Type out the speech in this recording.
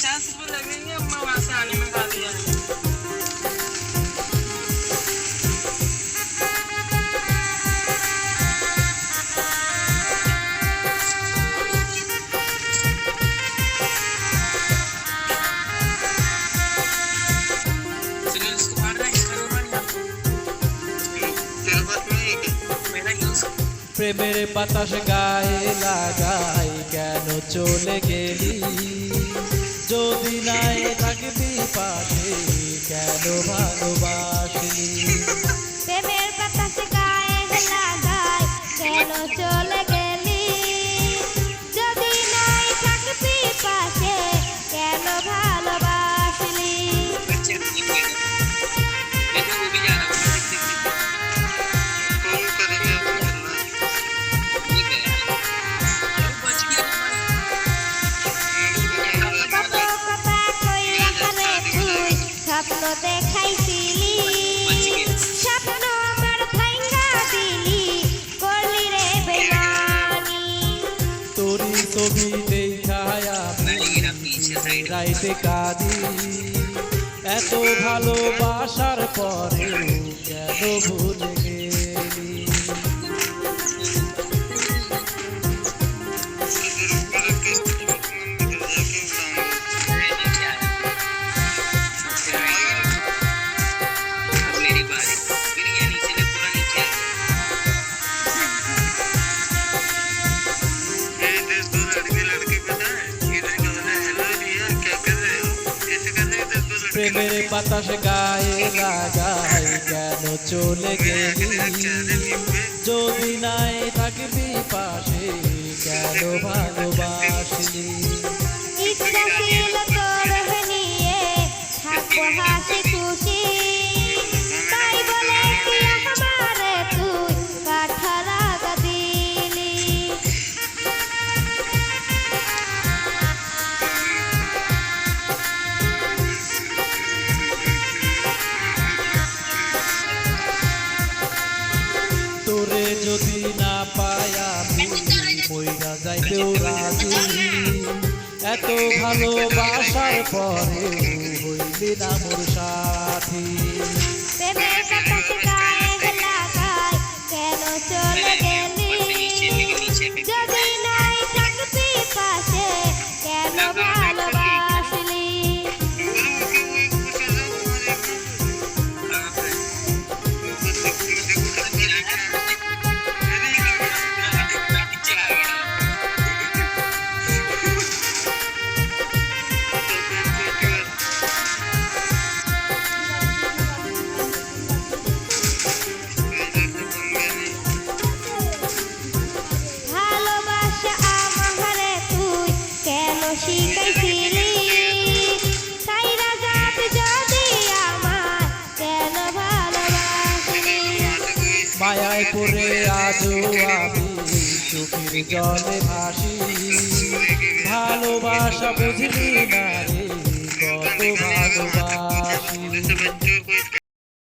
Casper लगेंगे मैं वहाँ से आने में खा लिया প্রেমের বাতাস গায়ে লাগাই কেন চলে গেলি যদি নাই থাকবি পাশে কেন ভালোবাসলি প্রেমের বাতাস গায়ে লাগাই কেন চলে গেলি যদি নাই থাকবি পাশে কেন ভালোবাসলি স্বপ্ন দেখাইছিলি স্বপ্ন আমার ভাঙা দিলি করলি রে বেমানি তোরি ছবি দেখায় আমি রাইতে কাঁদি এত ভালোবাসার পরেও কেন ভুলে গেলি প্রেমের বাতাস গায়ে লাগাই কেন চলে গেলি যদি নাই থাকবি পাশে কেন ভালোবাসলি ইচ্ছা ছিল তোর নিয়ে থাকবো হাসি খুশি তাই বলে কি আমারে তুই কাঠা লাগা দিলি তোরে যদি না পাই আমি মইরা যাইতেও রাজি এত ভালোবাসার পরে হইলি না মোর সাথী প্রেমের বাতাস গায়ে লাগাই কেন চলে গেলি যদি নাই থাকবি পাশে কেন ভালোবাসলি ভালোবাসা আমারে তুই কেন শিখাইছিলি সাইরা যাবি যদি আমার কেন ভালোবাসলি মায়ায় পড়ে আজও আমি চোখের জলে ভাসি ভালোবাসা বুঝলি না রে কত ভালোবাসি